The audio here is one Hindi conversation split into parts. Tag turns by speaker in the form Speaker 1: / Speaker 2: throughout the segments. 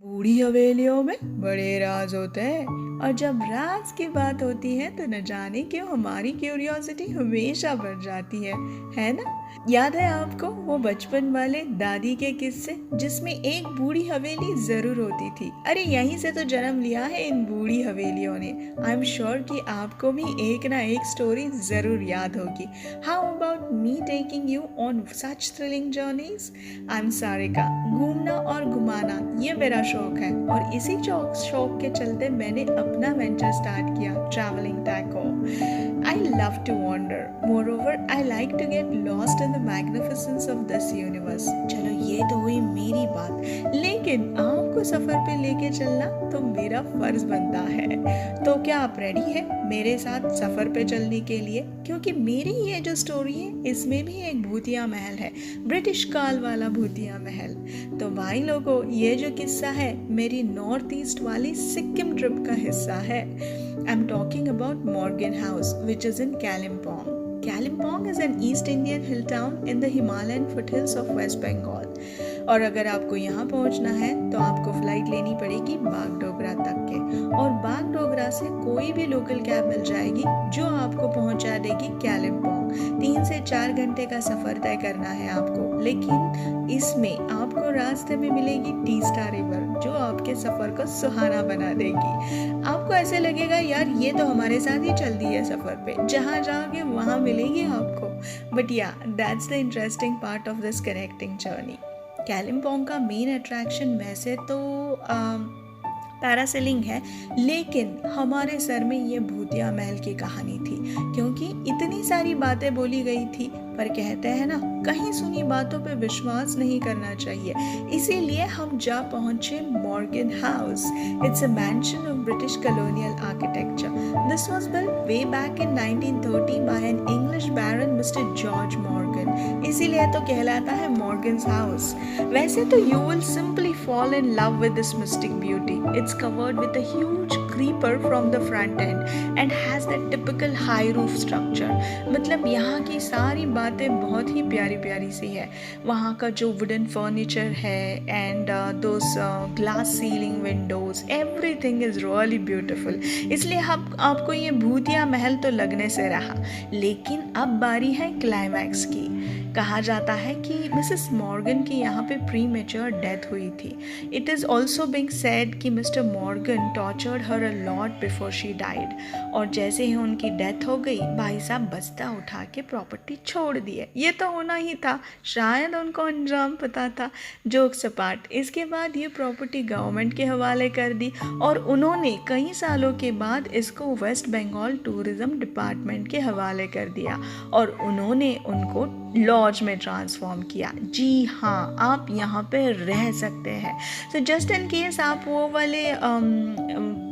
Speaker 1: बूढ़ी हवेलियों में बड़े राज होते हैं और जब राज की बात होती है तो न जाने क्यों हमारी क्यूरियोसिटी हमेशा बढ़ जाती है ना। याद है आपको वो बचपन वाले दादी के किस्से जिसमें एक बूढ़ी हवेली जरूर होती थी। अरे यहीं से तो जन्म लिया है इन बूढ़ी हवेलियों ने। आई एम श्योर कि आपको भी एक ना एक स्टोरी जरूर याद होगी। How about me taking you on such thrilling journeys. I am Sarika. घूमना और घुमाना ये मेरा शौक है और इसी शौक के चलते मैंने अपना वेंचर स्टार्ट किया, travelling taco. I love to wander. Moreover, I like to get lost in the magnificence of this universe. चलो ये तो हुई मेरी बात, लेकिन आपको सफर पे लेके चलना तो मेरा फर्ज बनता है। तो क्या आप रेडी हैं मेरे साथ सफर पे चलने के लिए? क्योंकि मेरी ये जो स्टोरी है इसमें भी एक भूतिया महल है, ब्रिटिश काल वाला भूतिया महल। तो भाई लोगों, ये जो किस्सा है मेरी नॉर्थ ईस्ट वाली सिक्किम ट्रिप का हिस्सा है। I'm talking about Morgan House, which is in Kalimpong. Kalimpong is an East Indian hill town in the Himalayan foothills of West Bengal. और अगर आपको यहाँ पहुँचना है तो आपको फ्लाइट लेनी पड़ेगी बागडोगरा तक के, और बागडोगरा से कोई भी लोकल कैब मिल जाएगी जो आपको पहुँचा देगी कालिम्पोंग। 3 से 4 घंटे का सफ़र तय करना है आपको, लेकिन इसमें आपको रास्ते में मिलेगी टीस्टा रिवर जो आपके सफ़र को सुहाना बना देगी। आपको ऐसे लगेगा यार ये तो हमारे साथ ही चल दी है सफ़र पे, जहाँ जाओगे वहाँ मिलेगी आपको। बट या that's the interesting part of this connecting journey. Kalimpong का मेन अट्रैक्शन वैसे तो पैरासेलिंग है, लेकिन हमारे सर में ये भूतिया महल की कहानी थी, क्योंकि इतनी सारी बातें बोली गई थी, पर कहते हैं ना कहीं सुनी बातों पे विश्वास नहीं करना चाहिए। इसीलिए हम जा पहुंचे Morgan house. It's a mansion of British colonial architecture. This was built way back in 1930 by an English baron mister George Morgan, इसीलिए तो कहलाता है मॉर्गन्स हाउस। वैसे तो you will simply fall in love with this mystic beauty. It's covered with a huge creeper from the front end and has that typical high roof structure। मतलब यहाँ की सारी बातें बहुत ही प्यारी प्यारी सी है। वहाँ का जो वुडन फर्नीचर है and those glass ceiling Windows, everything is really beautiful. इसलिए आपको ये भूतिया महल तो लगने से रहा, लेकिन अब बारी है क्लाइमैक्स की। कहा जाता है कि मिसेस मॉर्गन की यहाँ पे प्रीमेच्योर डेथ हुई थी। It is also being said कि mister Morgan tortured her a lot before she died, और जैसे ही उनकी डेथ हो गई भाई साहब बस्ता उठा के प्रॉपर्टी छोड़ दिए। ये तो होना ही था, शायद उनको अंजाम पता था। जोक सपाट। इसके बाद ये प्रॉपर्टी गवर्नमेंट के हवाले कर दी और उन्होंने कई सालों के बाद इसको वेस्ट बंगाल टूरिज्म डिपार्टमेंट के हवाले कर दिया और उन्होंने उनको लॉज में ट्रांसफॉर्म किया। जी हाँ, आप यहाँ पे रह सकते हैं। सो जस्ट इन केस आप वो वाले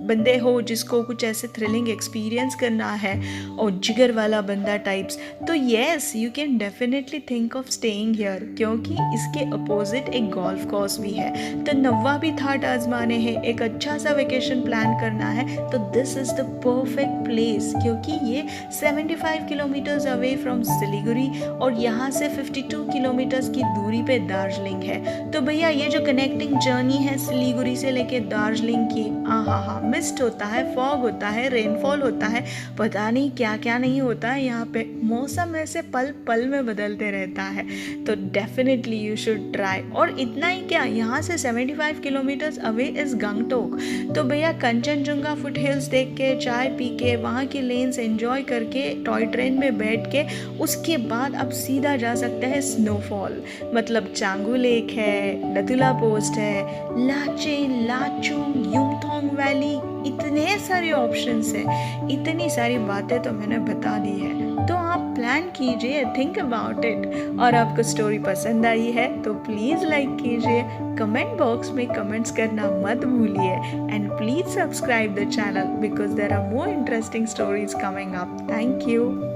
Speaker 1: बंदे हो जिसको कुछ ऐसे थ्रिलिंग एक्सपीरियंस करना है और जिगर वाला बंदा टाइप्स, तो yes you can definitely think of staying here, क्योंकि इसके अपोजिट एक गोल्फ कोर्स भी है। तो नवा भी थाट आजमाने हैं, एक अच्छा सा वेकेशन प्लान करना है तो this is the perfect place, क्योंकि ये 75 किलोमीटर्स अवे फ्रॉम सिलीगुड़ी और यहाँ से 52 किलोमीटर्स की दूरी पे दार्जिलिंग है। तो भैया ये जो कनेक्टिंग जर्नी है सिलीगुड़ी से लेके दार्जिलिंग की, हाँ मिस्ट होता है, फॉग होता है, रेनफॉल होता है, पता नहीं क्या क्या नहीं होता है यहाँ पे। मौसम ऐसे पल पल में बदलते रहता है, तो डेफिनेटली यू शुड ट्राई। और इतना ही क्या, यहाँ से 75 किलोमीटर्स अवे इज़ गंगटोक। तो भैया कंचनजुंगा फुट हिल्स देख के, चाय पी के, वहाँ की लेन्स एंजॉय करके, टॉय ट्रेन में बैठ के, उसके बाद अब सीधा जा सकते हैं स्नोफॉल। मतलब चांगू लेक है, नथुला पोस्ट है, लाचेन, लाचुंग, युमथोंग वैली, इतने सारे ऑप्शंस हैं। इतनी सारी बातें तो मैंने बता दी है, तो आप प्लान कीजिए, थिंक अबाउट इट। और आपको स्टोरी पसंद आई है तो प्लीज़ लाइक कीजिए, कमेंट बॉक्स में कमेंट्स करना मत भूलिए, and please subscribe the channel because there are more interesting stories coming up. Thank you.